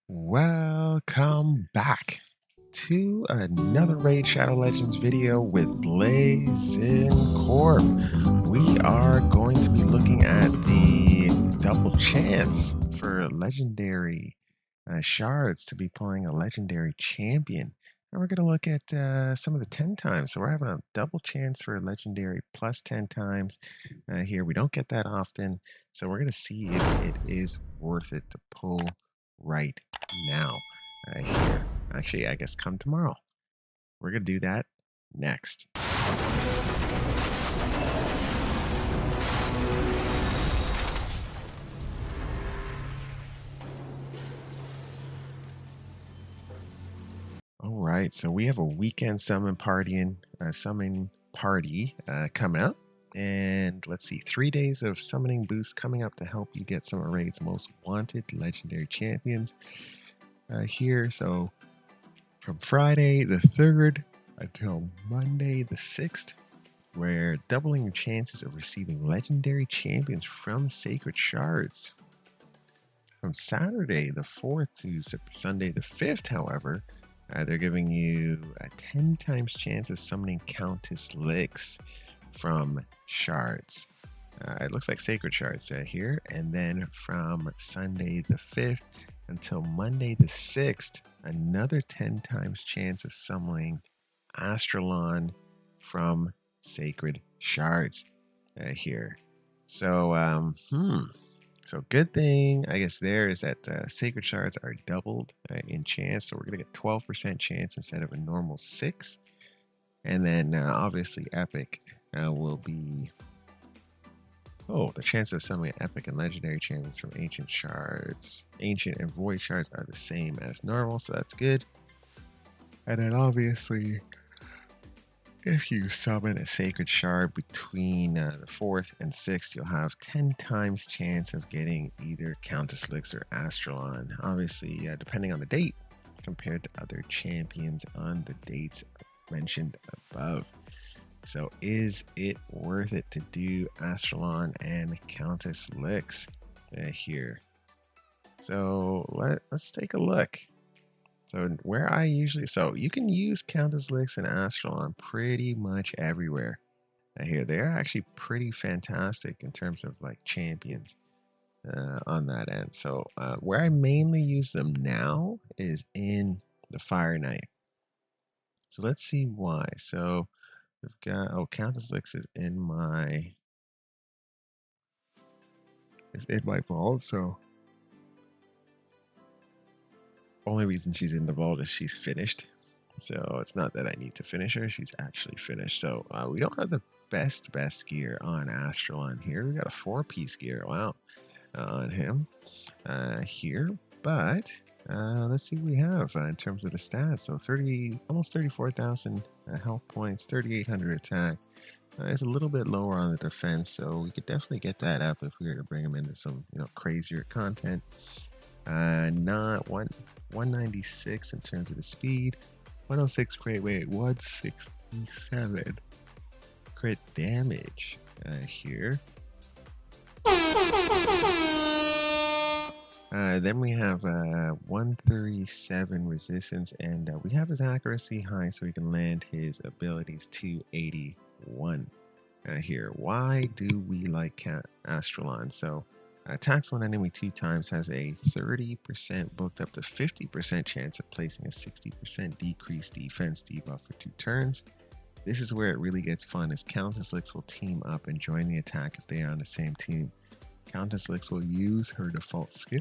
Welcome back to another Raid Shadow Legends video with Blazing Corp. We are going to be looking at the double chance for legendary shards to be playing a legendary champion. And we're going to look at some of the 10 times. So we're having a double chance for a legendary plus 10 times here. We don't get that often. So we're going to see if it is worth it to pull right now here. Actually, I guess come tomorrow. We're going to do that next. All right, so we have a weekend summoning party coming up. And let's see, 3 days of summoning boosts coming up to help you get some of Raid's most wanted legendary champions here. So from Friday the 3rd until Monday the 6th, we're doubling your chances of receiving legendary champions from Sacred Shards. From Saturday the 4th to Sunday the 5th, however, they're giving you a 10 times chance of summoning Countess Lix from Shards. It looks like Sacred Shards here. And then from Sunday the 5th until Monday the 6th, another 10 times chance of summoning Astralon from Sacred Shards here. So, so good thing, I guess, there is that Sacred Shards are doubled in chance. So we're going to get 12% chance instead of a normal 6. And then obviously Epic will be... Oh, the chance of summoning Epic and Legendary champions from Ancient Shards. Ancient and Void Shards are the same as normal, so that's good. And then obviously, if you summon a Sacred Shard between the 4th and 6th, you'll have 10 times chance of getting either Countess Lix or Astralon. Obviously, depending on the date, compared to other champions on the dates mentioned above. So is it worth it to do Astralon and Countess Lix here? So let's take a look. So where I usually, so you can use Countess Lix and Astralon pretty much everywhere here. They're actually pretty fantastic in terms of like champions on that end. So where I mainly use them now is in the Fire Knight. So let's see why. So we've got, oh, Countess Lix is in my vault. So only reason she's in the vault is she's finished. So it's not that I need to finish her, she's actually finished. So we don't have the best gear on Astralon here. We got a 4-piece gear, wow, on him here. But let's see what we have in terms of the stats. So almost 34,000 health points, 3,800 attack. It's a little bit lower on the defense, so we could definitely get that up if we were to bring him into some, crazier content. Not 196 in terms of the speed, 106 crit weight, 167 crit damage here. Then we have 137 resistance, and we have his accuracy high, so he can land his abilities 281 here. Why do we like Astralon? So attacks one enemy 2 times, has a 30% booked up to 50% chance of placing a 60% decreased defense debuff for 2 turns. This is where it really gets fun, as Countess Lix will team up and join the attack if they are on the same team. Countess Lix will use her default skill.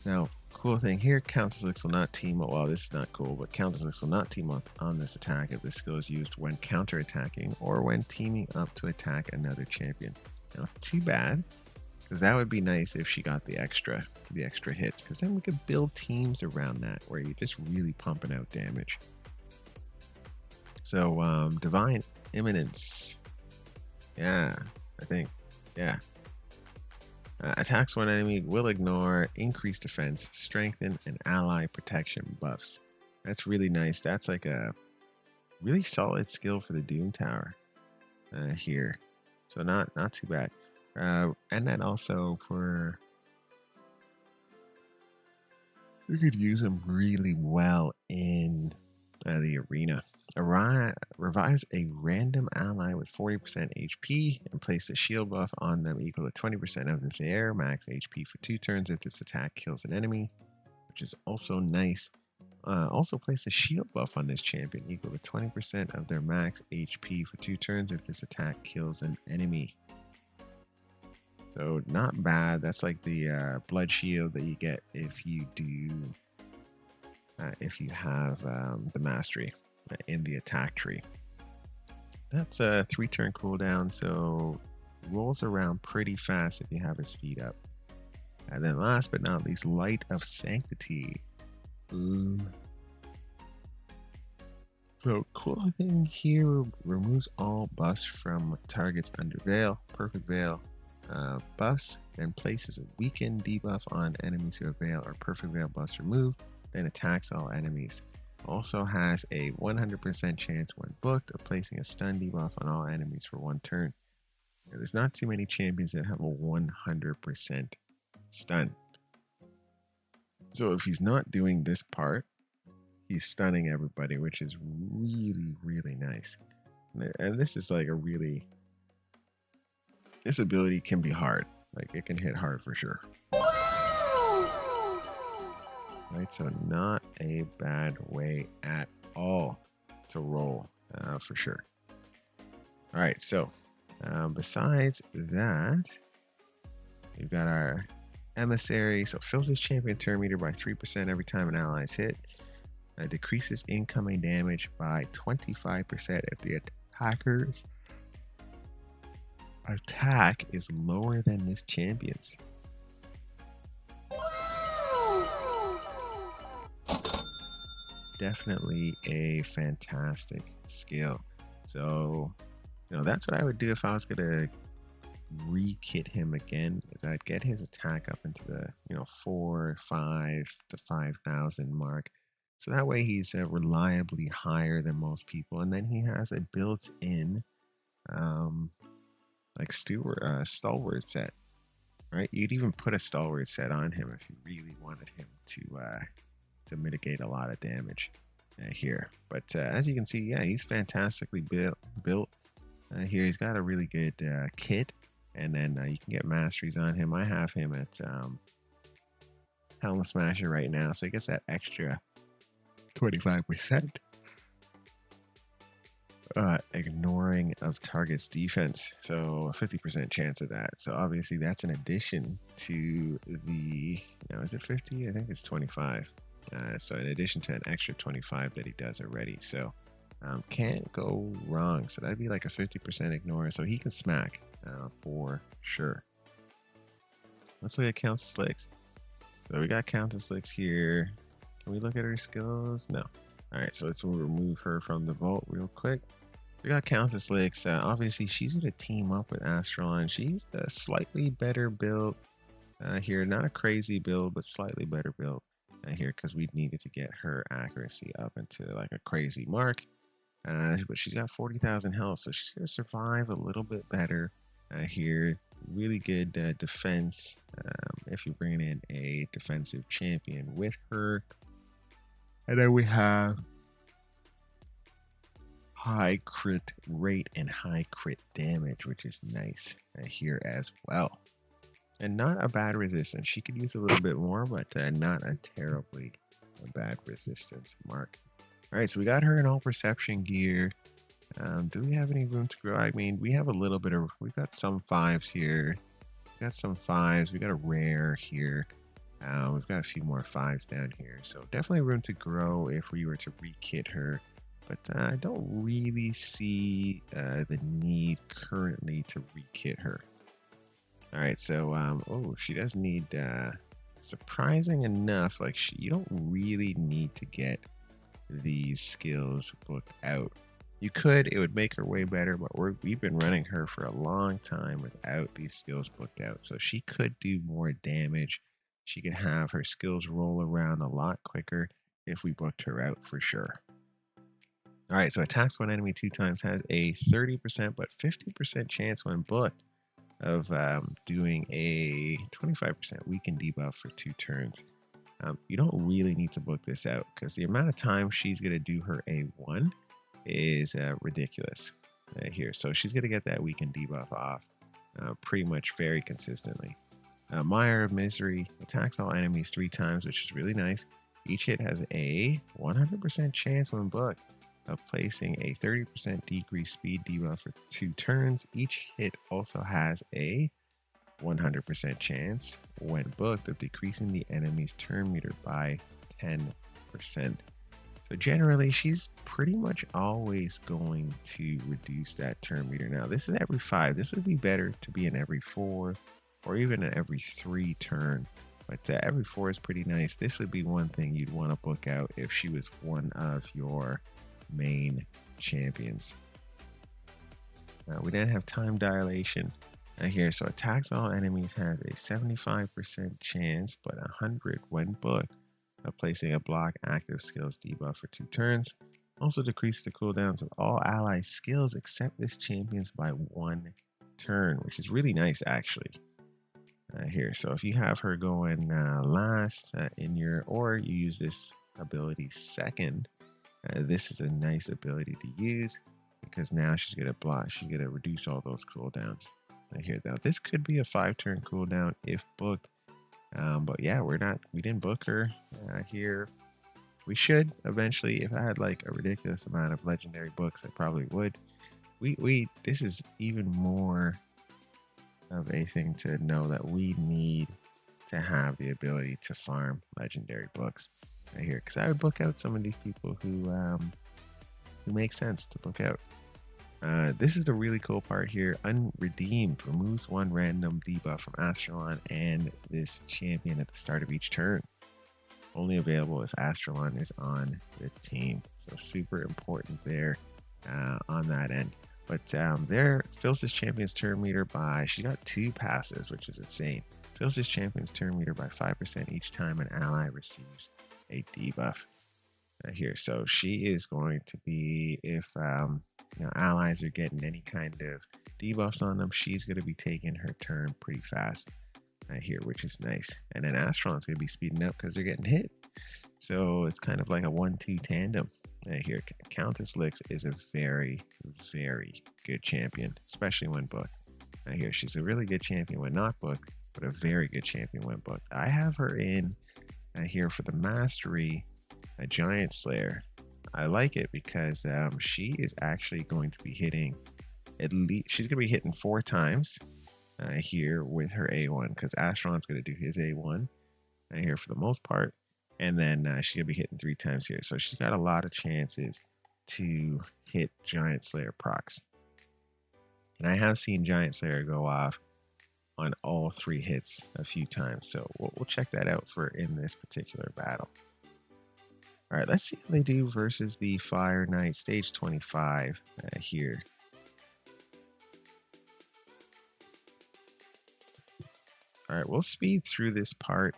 Now, cool thing here, Countess Lix will not team up. Well, this is not cool, but Countess Lix will not team up on this attack if this skill is used when counter-attacking or when teaming up to attack another champion. Now, too bad, because that would be nice if she got the extra hits, because then we could build teams around that where you're just really pumping out damage. So, Divine Imminence. Yeah, I think, yeah. Attacks one enemy will ignore increased defense, strengthen, and ally protection buffs. That's really nice. That's like a really solid skill for the Doom Tower here. So not too bad. And then also for You could use him really well in the arena. Revives a random ally with 40% HP and place a shield buff on them equal to 20% of their max HP for 2 turns if this attack kills an enemy, which is also nice. Also place a shield buff on this champion equal to 20% of their max HP for 2 turns if this attack kills an enemy. So not bad. That's like the blood shield that you get if you do if you have the mastery in the attack tree. That's a 3-turn cooldown, so rolls around pretty fast if you have his speed up. And then last but not least, Light of Sanctity. So cool thing here, removes all buffs from targets under Veil, Perfect Veil buffs, then places a weaken debuff on enemies who have Veil or Perfect Veil buffs removed, then attacks all enemies. Also has a 100% chance when booked of placing a stun debuff on all enemies for 1 turn. Now, there's not too many champions that have a 100% stun. So if he's not doing this part, he's stunning everybody, which is really, really nice. And this is like this ability can be hard. Like it can hit hard for sure. Right, so not a bad way at all to roll for sure. All right, so besides that, we've got our Emissary. So fills his champion turn meter by 3% every time an ally is hit. Decreases incoming damage by 25% if the attacker's attack is lower than this champion's. Definitely a fantastic skill. So, that's what I would do if I was gonna re-kit him again. Is I'd get his attack up into the 5 to 5,000 mark. So that way he's reliably higher than most people, and then he has a built-in like stalwart set. Right? You'd even put a stalwart set on him if you really wanted him to mitigate a lot of damage here. But as you can see, yeah, he's fantastically built. Here he's got a really good kit, and then you can get masteries on him. I have him at Helm Smasher right now, so he gets that extra 25% ignoring of target's defense, so a 50% chance of that. So obviously that's in addition to the, is it 50? I think it's 25. So in addition to an extra 25 that he does already, so can't go wrong. So that'd be like a 50% ignore, so he can smack for sure. Let's look at Countess Licks. So we got Countess Licks here. Can we look at her skills? No. All right, so let's remove her from the vault real quick. We got Countess Licks. Obviously, she's going to team up with Astralon. She's a slightly better build here. Not a crazy build, but slightly better build here because we needed to get her accuracy up into like a crazy mark. But she's got 40,000 health, so she's going to survive a little bit better here. Really good defense if you're bringing in a defensive champion with her. And then we have high crit rate and high crit damage, which is nice here as well. And not a bad resistance. She could use a little bit more, but not a terribly bad resistance mark. All right, so we got her in all perception gear. Do we have any room to grow? I mean, we have a little bit of, we've got some 5s here. We got some 5s. We got a rare here. We've got a few more 5s down here. So definitely room to grow if we were to re-kit her. But I don't really see the need currently to re-kit her. All right, so she does need, surprising enough, like you don't really need to get these skills booked out. You could, it would make her way better, but we've been running her for a long time without these skills booked out. So she could do more damage. She could have her skills roll around a lot quicker if we booked her out for sure. All right, so attacks one enemy 2 times, has a 30% but 50% chance when booked of doing a 25% weaken debuff for 2 turns. You don't really need to book this out because the amount of time she's going to do her A1 is ridiculous here. So she's going to get that weakened debuff off pretty much very consistently. Mire of Misery attacks all enemies 3 times, which is really nice. Each hit has a 100% chance when booked of placing a 30% decreased speed debuff for 2 turns. Each hit also has a 100% chance when booked of decreasing the enemy's turn meter by 10%. So generally, she's pretty much always going to reduce that turn meter. Now, this is every 5. This would be better to be an every 4 or even an every 3 turn. But every 4 is pretty nice. This would be one thing you'd want to book out if she was one of your main champions. We then have time dilation here. So attacks all enemies has a 75% chance, but 100 when booked, of placing a block active skills debuff for 2 turns. Also decrease the cooldowns of all ally skills except this champion's by 1 turn, which is really nice actually. Here, so if you have her going last in your, or you use this ability second, this is a nice ability to use because now she's gonna block, she's gonna reduce all those cooldowns. Here, now this could be a 5-turn cooldown if booked, but yeah, we didn't book her here. We should eventually. If I had like a ridiculous amount of legendary books, I probably would. This is even more of a thing to know that we need to have the ability to farm legendary books right here, because I would book out some of these people who make sense to book out. This is the really cool part here. Unredeemed removes 1 random debuff from Astralon and this champion at the start of each turn. Only available if Astralon is on the team. So super important there on that end. But there fills this champion's turn meter by, she got 2 passes, which is insane. Fills this champion's turn meter by 5% each time an ally receives a debuff. Here, so she is going to be, if allies are getting any kind of debuffs on them, she's going to be taking her turn pretty fast here, which is nice. And then Astralon's going to be speeding up because they're getting hit. So it's kind of like a 1-2 tandem. Here, Countess Lix is a very, very good champion, especially when booked. Here, she's a really good champion when not booked, but a very good champion when booked. I have her in here for the mastery, a Giant Slayer. I like it because she is actually going to be hitting at least, she's going to be hitting 4 times here with her A1, because Astralon's going to do his A1 here for the most part. And then she's going to be hitting 3 times here. So she's got a lot of chances to hit Giant Slayer procs. And I have seen Giant Slayer go off on all 3 hits a few times. So we'll check that out for in this particular battle. All right, let's see how they do versus the Fire Knight, stage 25 here. All right, we'll speed through this part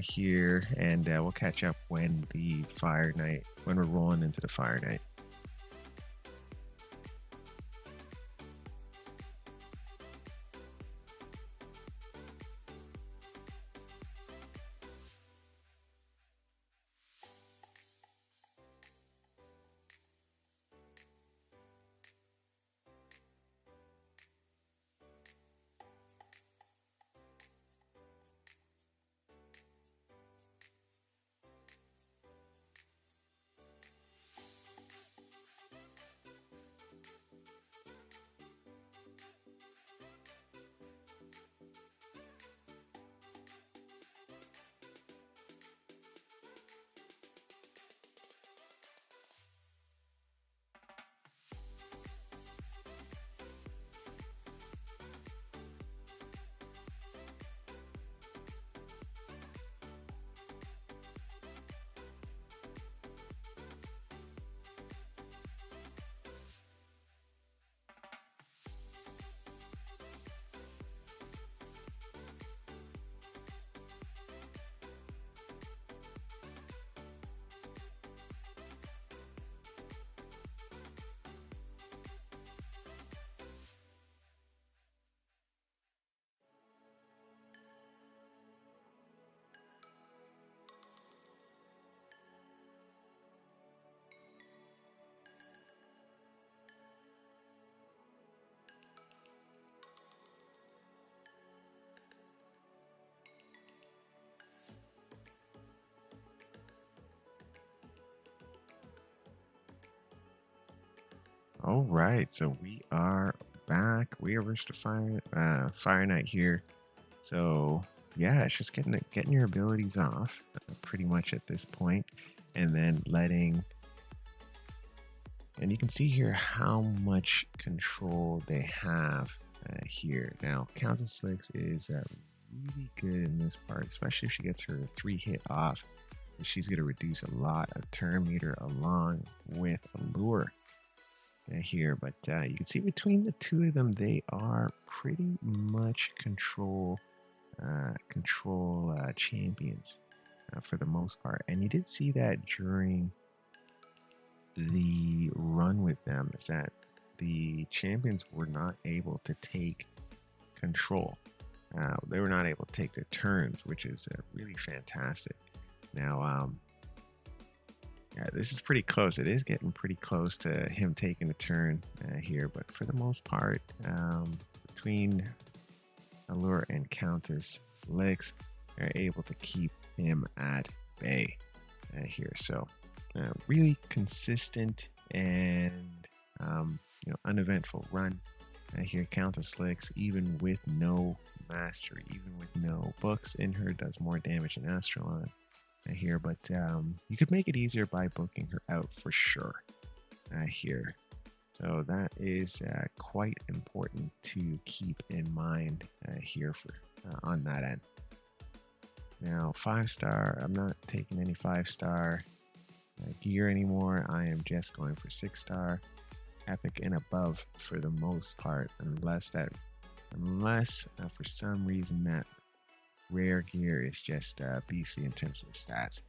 here, and we'll catch up when the Fire Knight, when we're rolling into the Fire Knight. All right, so we are back. We are versus the Fire Knight here. So yeah, it's just getting your abilities off pretty much at this point, and then letting. And you can see here how much control they have here. Now, Countess Lix is really good in this part, especially if she gets her 3-hit off. She's going to reduce a lot of turn meter along with Allure here. But you can see between the two of them, they are pretty much control champions for the most part. And you did see that during the run with them, is that the champions were not able to take control. They were not able to take their turns, which is really fantastic. Now, yeah, this is pretty close. It is getting pretty close to him taking a turn here, but for the most part, between Allure and Countess Lix, they're able to keep him at bay here. So really consistent and uneventful run here. Countess Lix, even with no mastery, even with no books in her, does more damage than Astralon here, but you could make it easier by booking her out for sure here. So that is quite important to keep in mind here for on that end. Now, 5-star, I'm not taking any 5-star gear anymore. I am just going for 6-star, epic and above for the most part, unless for some reason that rare gear is just BC in terms of the stats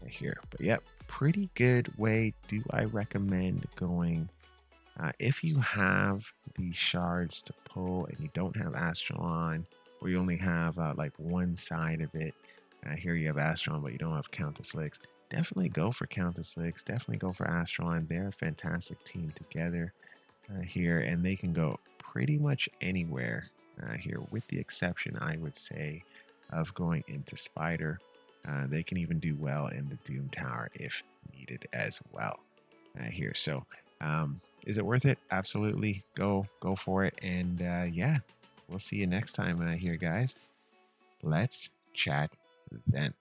here. But yep, pretty good way. Do I recommend going if you have the shards to pull and you don't have Astralon, or you only have like one side of it. Here you have Astralon, but you don't have Countess Lix. Definitely go for Countess Lix. Definitely go for Astralon. They're a fantastic team together here, and they can go pretty much anywhere here, with the exception, I would say, of going into Spider. They can even do well in the Doom Tower if needed as well here. So is it worth it? Absolutely. Go for it. And yeah, we'll see you next time here, guys. Let's chat then.